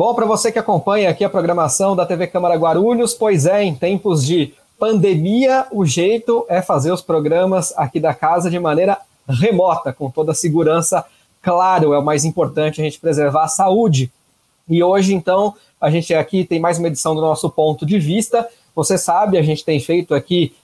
Bom, para você que acompanha aqui a programação da TV Câmara Guarulhos, pois é, em tempos de pandemia, o jeito é fazer os programas aqui da casa de maneira remota, com toda a segurança. Claro, é o mais importante a gente preservar a saúde. E hoje, então, a gente aqui tem mais uma edição do nosso Ponto de Vista. Você sabe, a gente tem feito aqui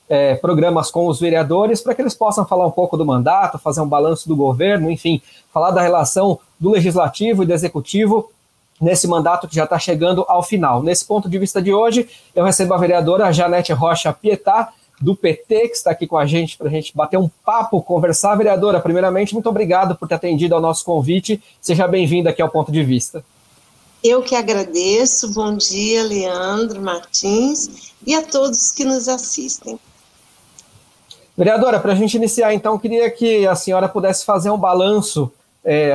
programas com os vereadores para que eles possam falar um pouco do mandato, fazer um balanço do governo, enfim, falar da relação do Legislativo e do Executivo nesse mandato que já está chegando ao final. Nesse ponto de vista de hoje, eu recebo a vereadora Janete Rocha Pietá, do PT, que está aqui com a gente para a gente bater um papo, conversar. Vereadora, primeiramente, muito obrigado por ter atendido ao nosso convite. Seja bem-vinda aqui ao Ponto de Vista. Eu que agradeço. Bom dia, Leandro Martins, e a todos que nos assistem. Vereadora, para a gente iniciar, então, queria que a senhora pudesse fazer um balanço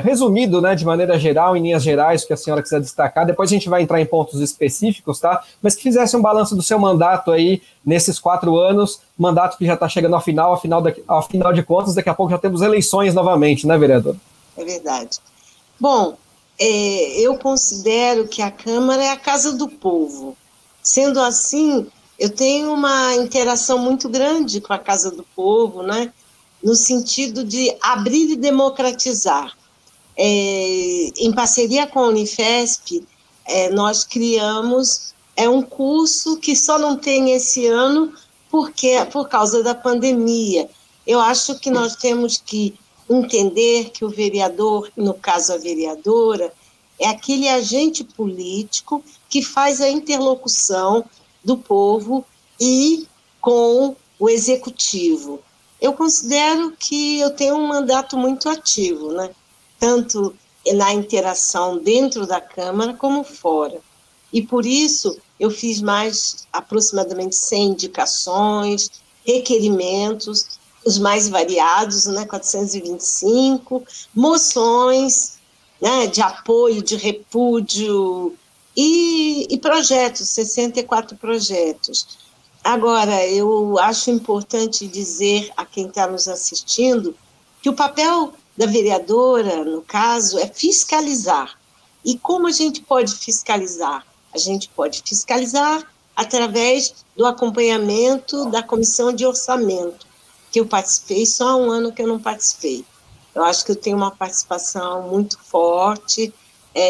resumido, né, de maneira geral, em linhas gerais, que a senhora quiser destacar. Depois a gente vai entrar em pontos específicos, tá? Mas que fizesse um balanço do seu mandato aí, nesses 4 anos, mandato que já está chegando ao final de contas, daqui a pouco já temos eleições novamente, né, vereadora? É verdade. Bom, eu considero que a Câmara é a casa do povo. Sendo assim, eu tenho uma interação muito grande com a Casa do Povo, né? No sentido de abrir e democratizar. Em parceria com a Unifesp, nós criamos um curso que só não tem esse ano por causa da pandemia. Eu acho que nós temos que entender que o vereador, no caso a vereadora, é aquele agente político que faz a interlocução do povo e com o executivo. Eu considero que eu tenho um mandato muito ativo, né? Tanto na interação dentro da Câmara como fora. E por isso eu fiz mais aproximadamente 100 indicações, requerimentos, os mais variados, né? 425, moções, né? De apoio, de repúdio e projetos, 64 projetos. Agora, eu acho importante dizer a quem está nos assistindo que o papel da vereadora, no caso, é fiscalizar. E como a gente pode fiscalizar? A gente pode fiscalizar através do acompanhamento da Comissão de Orçamento, que eu participei, só há um ano que eu não participei. Eu acho que eu tenho uma participação muito forte,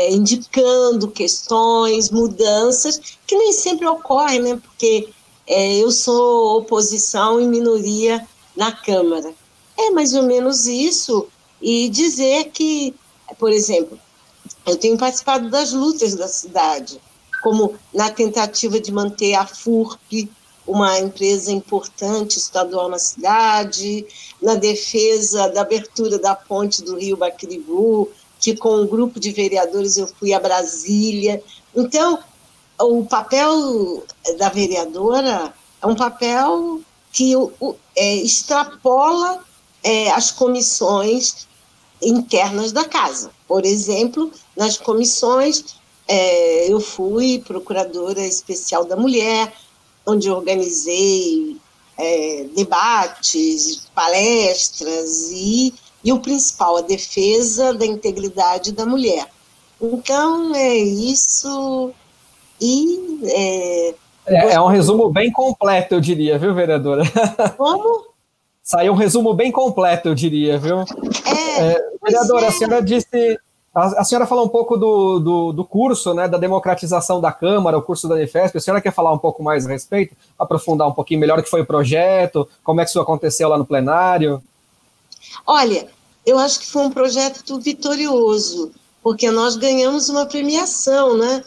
indicando questões, mudanças, que nem sempre ocorrem, né? Porque eu sou oposição e minoria na Câmara. É mais ou menos isso, e dizer que, por exemplo, eu tenho participado das lutas da cidade, como na tentativa de manter a FURP, uma empresa importante estadual na cidade, na defesa da abertura da ponte do Rio Baquiribu, que com um grupo de vereadores eu fui a Brasília. Então, o papel da vereadora é um papel que extrapola as comissões internas da casa. Por exemplo, nas comissões, eu fui procuradora especial da mulher, onde eu organizei debates, palestras e o principal, a defesa da integridade da mulher. Então, é isso. E é um resumo bem completo, eu diria, viu, vereadora? Como? Saiu um resumo bem completo, eu diria, viu? Vereadora, a senhora disse... A senhora falou um pouco do curso, né, da democratização da Câmara, o curso da Unifesp. A senhora quer falar um pouco mais a respeito? Aprofundar um pouquinho melhor o que foi o projeto, como é que isso aconteceu lá no plenário? Olha, eu acho que foi um projeto vitorioso, porque nós ganhamos uma premiação, né?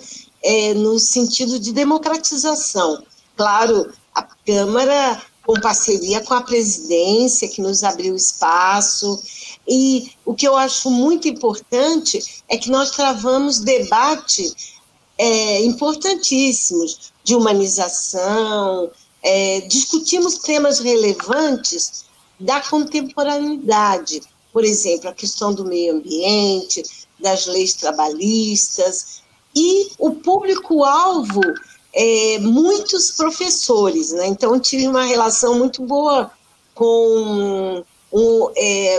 No sentido de democratização. Claro, a Câmara, com parceria com a presidência, que nos abriu espaço, e o que eu acho muito importante é que nós travamos debates importantíssimos de humanização, discutimos temas relevantes da contemporaneidade, por exemplo, a questão do meio ambiente, das leis trabalhistas, e o público-alvo, muitos professores, né? Então, eu tive uma relação muito boa com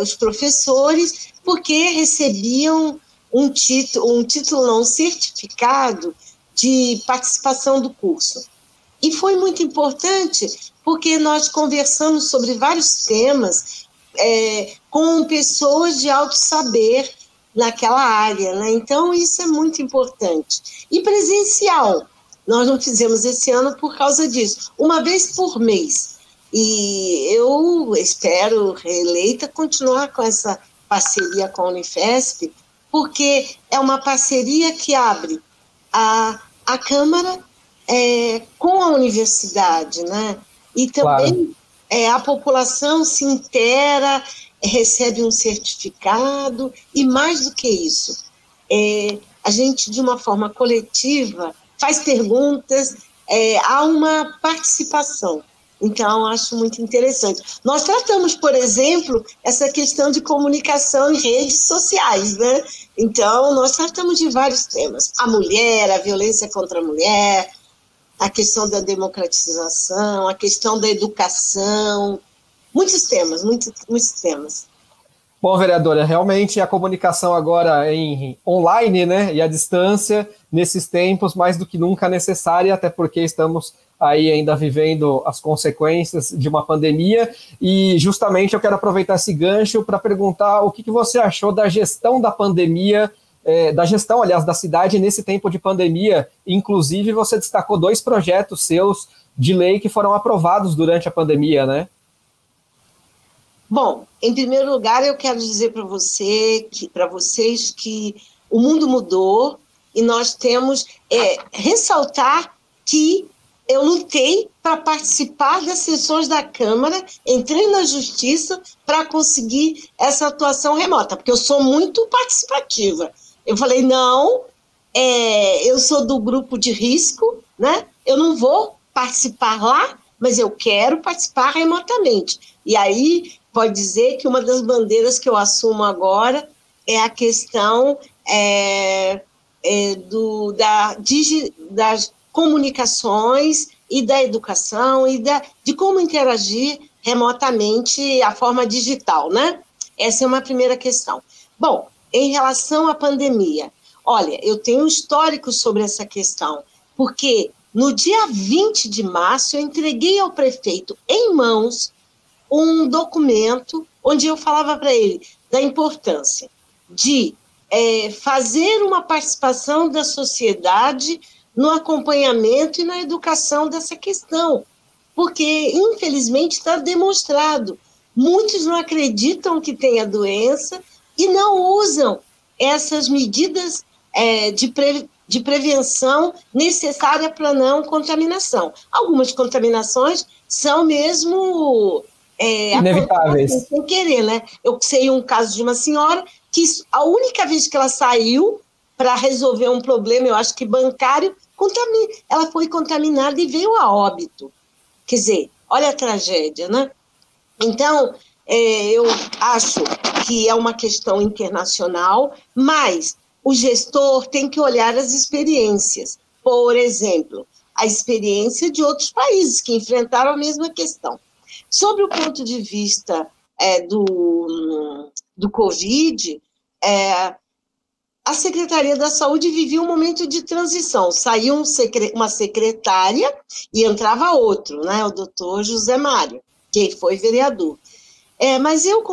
os professores, porque recebiam um título não, um certificado de participação do curso. E foi muito importante porque nós conversamos sobre vários temas com pessoas de alto saber naquela área, né? Então, isso é muito importante. E presencial, nós não fizemos esse ano por causa disso, uma vez por mês. E eu espero, reeleita, continuar com essa parceria com a Unifesp, porque é uma parceria que abre a Câmara com a universidade, né? E também a população se inteira, recebe um certificado, e mais do que isso, a gente, de uma forma coletiva, faz perguntas, há uma participação. Então, acho muito interessante. Nós tratamos, por exemplo, essa questão de comunicação em redes sociais, né? Então, nós tratamos de vários temas. A mulher, a violência contra a mulher, a questão da democratização, a questão da educação, muitos temas, muitos temas. Bom, vereadora, realmente a comunicação agora em online, né, e à distância, nesses tempos, mais do que nunca necessária, até porque estamos aí ainda vivendo as consequências de uma pandemia, e justamente eu quero aproveitar esse gancho para perguntar o que você achou da gestão da pandemia, da gestão, aliás, da cidade nesse tempo de pandemia. Inclusive, você destacou 2 projetos seus de lei que foram aprovados durante a pandemia, né? Bom, em primeiro lugar, eu quero dizer para vocês que o mundo mudou e nós temos ressaltar que eu lutei para participar das sessões da Câmara, entrei na Justiça para conseguir essa atuação remota, porque eu sou muito participativa. Eu falei, não, eu sou do grupo de risco, né? Eu não vou participar lá, mas eu quero participar remotamente. E aí pode dizer que uma das bandeiras que eu assumo agora é a questão das comunicações e da educação e de como interagir remotamente a forma digital, né? Essa é uma primeira questão. Bom, em relação à pandemia, olha, eu tenho um histórico sobre essa questão, porque no dia 20 de março eu entreguei ao prefeito em mãos um documento onde eu falava para ele da importância de fazer uma participação da sociedade no acompanhamento e na educação dessa questão, porque, infelizmente, está demonstrado, muitos não acreditam que tem a doença e não usam essas medidas de prevenção necessária para não contaminação. Algumas contaminações são mesmo inevitáveis. Sem querer, né? Eu sei um caso de uma senhora que a única vez que ela saiu para resolver um problema, eu acho que bancário, ela foi contaminada e veio a óbito. Quer dizer, olha a tragédia, né? Então, eu acho que é uma questão internacional, mas o gestor tem que olhar as experiências. Por exemplo, a experiência de outros países que enfrentaram a mesma questão. Sobre o ponto de vista do Covid, a Secretaria da Saúde vivia um momento de transição. Saiu uma secretária e entrava outro, né? O doutor José Mário, que foi vereador. Mas eu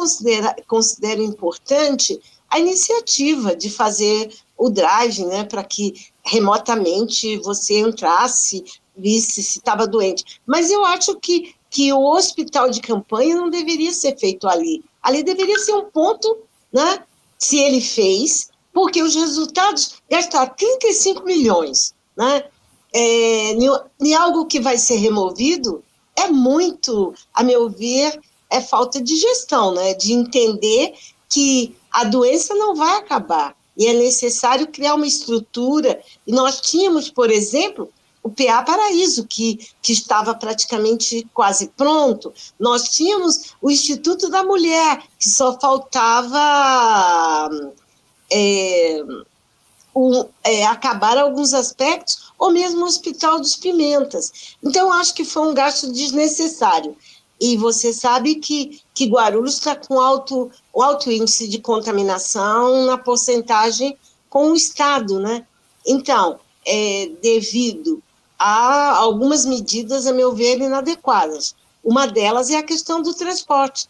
considero importante a iniciativa de fazer o drive, né, para que remotamente você entrasse, visse se estava doente. Mas eu acho que o hospital de campanha não deveria ser feito ali. Ali deveria ser um ponto, né, se ele fez, porque os resultados gastaram 35 milhões, né, em algo que vai ser removido, é muito, a meu ver, é falta de gestão, né, de entender que a doença não vai acabar e é necessário criar uma estrutura. E nós tínhamos, por exemplo, o PA Paraíso, que estava praticamente quase pronto. Nós tínhamos o Instituto da Mulher, que só faltava acabar alguns aspectos, ou mesmo o Hospital dos Pimentas. Então, acho que foi um gasto desnecessário. E você sabe que Guarulhos está com alto índice de contaminação na porcentagem com o Estado, né? Então, devido a algumas medidas, a meu ver, inadequadas. Uma delas é a questão do transporte,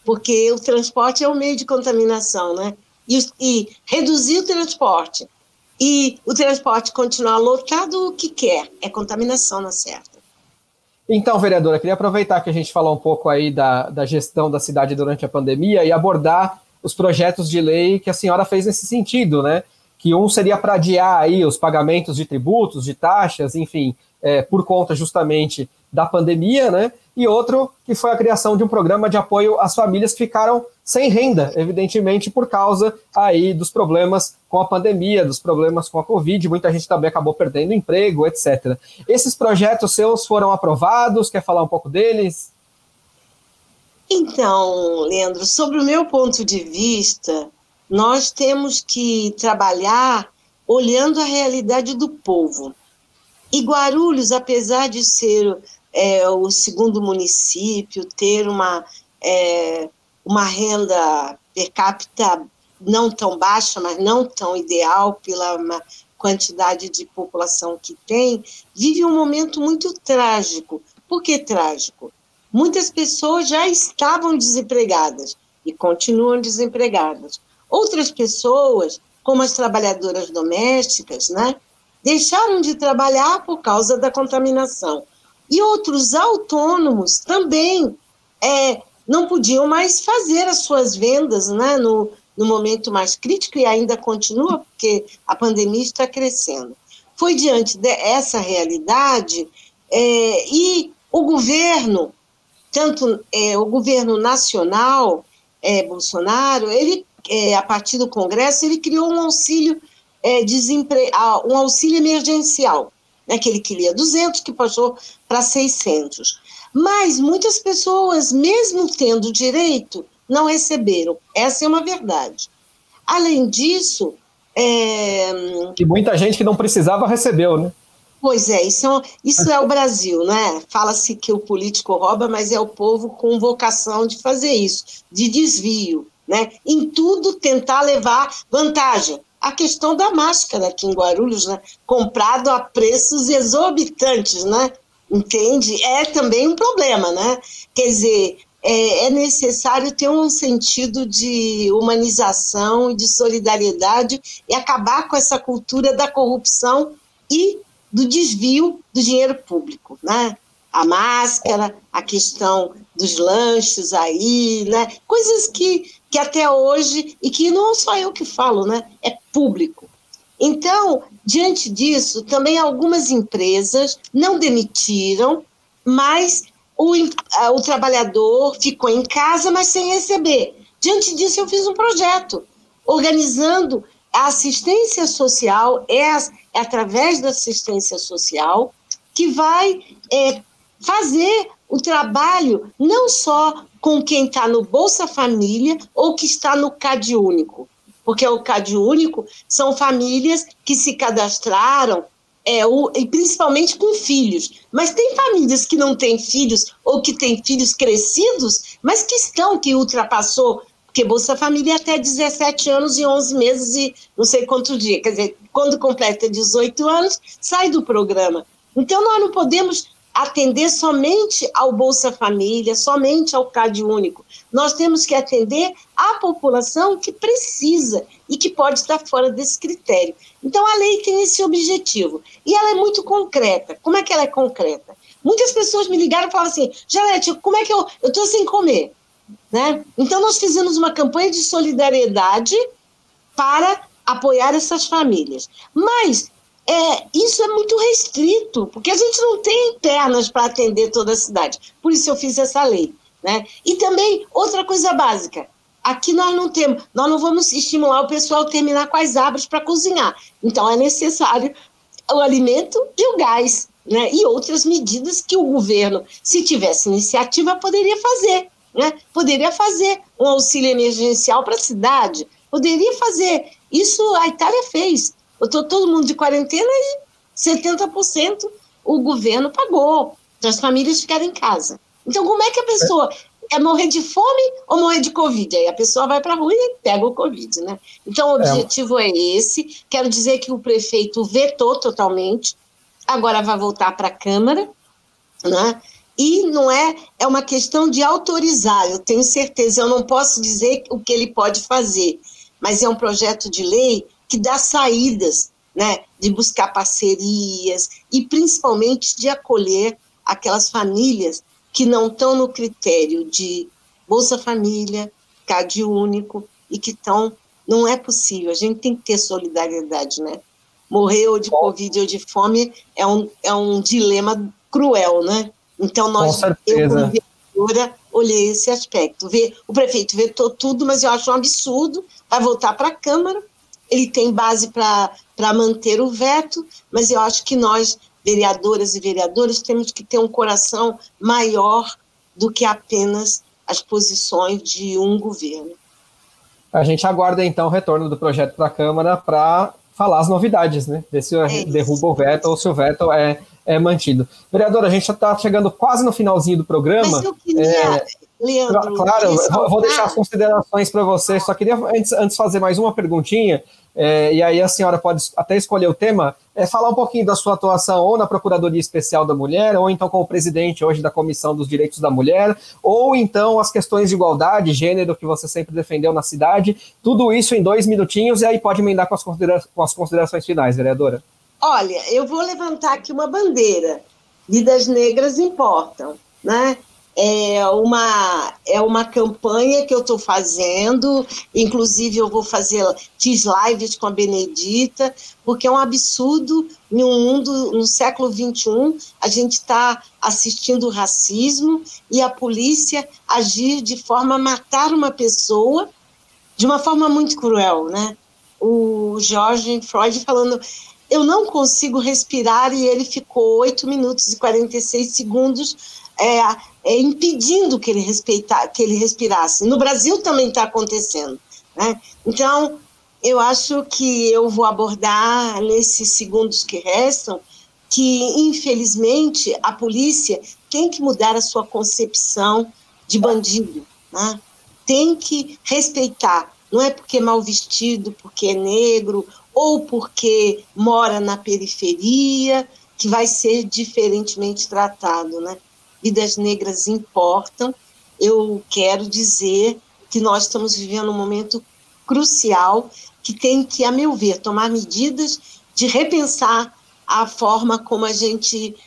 porque o transporte é o meio de contaminação, né? E reduzir o transporte e o transporte continuar lotado, o que quer? É contaminação, na certa. Então, vereadora, queria aproveitar que a gente falou um pouco aí da gestão da cidade durante a pandemia e abordar os projetos de lei que a senhora fez nesse sentido, né? Que um seria para adiar aí os pagamentos de tributos, de taxas, enfim, por conta justamente da pandemia, né? E outro que foi a criação de um programa de apoio às famílias que ficaram sem renda, evidentemente por causa aí dos problemas com a pandemia, dos problemas com a Covid, muita gente também acabou perdendo emprego, etc. Esses projetos seus foram aprovados? Quer falar um pouco deles? Então, Leandro, sobre o meu ponto de vista, nós temos que trabalhar olhando a realidade do povo. E Guarulhos, apesar de ser o segundo município, ter uma renda per capita não tão baixa, mas não tão ideal pela quantidade de população que tem, vive um momento muito trágico. Por que trágico? Muitas pessoas já estavam desempregadas e continuam desempregadas. Outras pessoas, como as trabalhadoras domésticas, né, deixaram de trabalhar por causa da contaminação. E outros autônomos também não podiam mais fazer as suas vendas, né, no momento mais crítico, e ainda continua, porque a pandemia está crescendo. Foi diante dessa realidade e o governo, tanto o governo nacional, Bolsonaro, ele, a partir do Congresso, ele criou um auxílio um auxílio emergencial, né, que ele queria 200, que passou para 600. Mas muitas pessoas, mesmo tendo direito, não receberam. Essa é uma verdade. Além disso... E muita gente que não precisava recebeu, né? Pois é, isso é o Brasil, né? Fala-se que o político rouba, mas é o povo com vocação de fazer isso, de desvio, né? Em tudo tentar levar vantagem. A questão da máscara aqui em Guarulhos, né? Comprado a preços exorbitantes, né? Entende? É também um problema, né? Quer dizer, é necessário ter um sentido de humanização e de solidariedade e acabar com essa cultura da corrupção e do desvio do dinheiro público, né? A máscara, a questão dos lanches aí, né? Coisas que até hoje, e que não só eu que falo, né? É público. Então, diante disso, também algumas empresas não demitiram, mas o trabalhador ficou em casa, mas sem receber. Diante disso, eu fiz um projeto organizando a assistência social, através da assistência social, que vai fazer o trabalho não só com quem está no Bolsa Família ou que está no CadÚnico, porque o CadÚnico são famílias que se cadastraram, e principalmente com filhos. Mas tem famílias que não têm filhos ou que têm filhos crescidos, mas que ultrapassou, porque Bolsa Família é até 17 anos e 11 meses e não sei quantos dias. Quer dizer, quando completa 18 anos, sai do programa. Então, nós não podemos atender somente ao Bolsa Família, somente ao CadÚnico. Nós temos que atender a população que precisa e que pode estar fora desse critério. Então, a lei tem esse objetivo. E ela é muito concreta. Como é que ela é concreta? Muitas pessoas me ligaram e falaram assim, Janete, como é que eu estou sem comer? Né? Então, nós fizemos uma campanha de solidariedade para apoiar essas famílias. Mas isso é muito restrito, porque a gente não tem pernas para atender toda a cidade. Por isso eu fiz essa lei. Né? E também, outra coisa básica, aqui nós não vamos estimular o pessoal a terminar com as abas para cozinhar. Então, é necessário o alimento e o gás, né? E outras medidas que o governo, se tivesse iniciativa, poderia fazer. Né? Poderia fazer um auxílio emergencial para a cidade, poderia fazer. Isso a Itália fez. Botou todo mundo de quarentena e 70% o governo pagou para as famílias ficarem em casa. Então, como é que a pessoa é morrer de fome ou morrer de Covid? Aí a pessoa vai para a rua e pega o Covid, né? Então, o objetivo é esse. Quero dizer que o prefeito vetou totalmente, agora vai voltar para a Câmara, né? E não é uma questão de autorizar, eu tenho certeza, eu não posso dizer o que ele pode fazer, mas é um projeto de lei que dá saídas, né, de buscar parcerias e principalmente de acolher aquelas famílias que não estão no critério de Bolsa Família, CAD único, e que estão, não é possível, a gente tem que ter solidariedade, né? Morrer ou de Covid ou de fome é um dilema cruel, né? Então, eu, como vereadora, olhei esse aspecto. O prefeito vetou tudo, mas eu acho um absurdo, vai voltar para a Câmara, ele tem base para manter o veto, mas eu acho que nós, vereadoras e vereadores, temos que ter um coração maior do que apenas as posições de um governo. A gente aguarda, então, o retorno do projeto para a Câmara para falar as novidades, né? Ver se derruba o veto ou se o veto é mantido. Vereadora, a gente já está chegando quase no finalzinho do programa. Mas eu queria, Leandro... Claro, eu vou deixar as considerações para você, só queria antes fazer mais uma perguntinha, e aí a senhora pode até escolher o tema, falar um pouquinho da sua atuação ou na Procuradoria Especial da Mulher, ou então como presidente hoje da Comissão dos Direitos da Mulher, ou então as questões de igualdade, gênero, que você sempre defendeu na cidade, tudo isso em 2 minutinhos, e aí pode emendar com as considerações finais, vereadora. Olha, eu vou levantar aqui uma bandeira. Vidas negras importam, né? É uma campanha que eu estou fazendo, inclusive eu fiz lives com a Benedita, porque é um absurdo em um mundo, no século XXI, a gente está assistindo o racismo e a polícia agir de forma a matar uma pessoa de uma forma muito cruel, né? O George Floyd falando... Eu não consigo respirar, e ele ficou 8 minutos e 46 segundos impedindo que ele respirasse. No Brasil também está acontecendo, né? Então, eu acho que eu vou abordar, nesses segundos que restam, que, infelizmente, a polícia tem que mudar a sua concepção de bandido, né? Tem que respeitar, não é porque é mal vestido, porque é negro, ou porque mora na periferia, que vai ser diferentemente tratado, né? Vidas negras importam. Eu quero dizer que nós estamos vivendo um momento crucial que tem que, a meu ver, tomar medidas de repensar a forma como a gente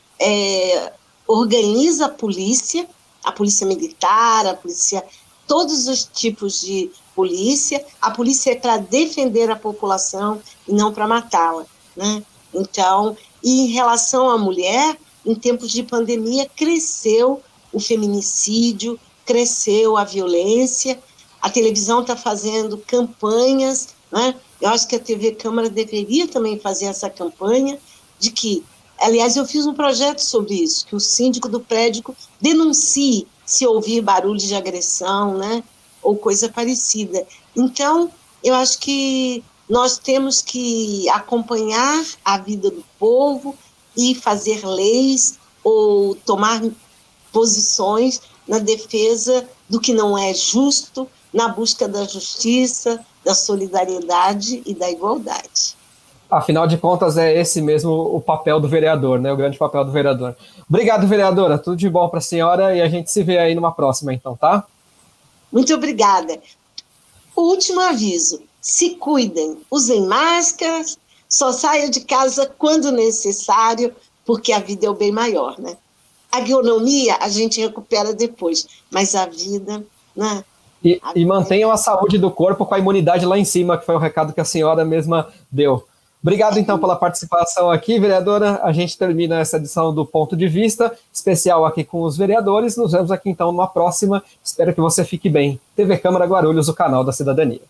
organiza a polícia militar, a polícia, todos os tipos de polícia. A polícia é para defender a população e não para matá-la, né? Então, e em relação à mulher, em tempos de pandemia, cresceu o feminicídio, cresceu a violência, a televisão está fazendo campanhas, né? Eu acho que a TV Câmara deveria também fazer essa campanha de que, aliás, eu fiz um projeto sobre isso, que o síndico do prédio denuncie se ouvir barulho de agressão, né? Ou coisa parecida. Então, eu acho que nós temos que acompanhar a vida do povo e fazer leis ou tomar posições na defesa do que não é justo, na busca da justiça, da solidariedade e da igualdade. Afinal de contas, é esse mesmo o papel do vereador, né? O grande papel do vereador. Obrigado, vereadora. Tudo de bom para a senhora, e a gente se vê aí numa próxima, então, tá? Muito obrigada. O último aviso: se cuidem, usem máscaras, só saiam de casa quando necessário, porque a vida é o bem maior, né? A economia a gente recupera depois, mas a vida, né? E mantenham a saúde do corpo com a imunidade lá em cima, que foi o recado que a senhora mesma deu. Obrigado, então, pela participação aqui, vereadora. A gente termina essa edição do Ponto de Vista, especial aqui com os vereadores. Nos vemos aqui, então, numa próxima. Espero que você fique bem. TV Câmara Guarulhos, o canal da cidadania.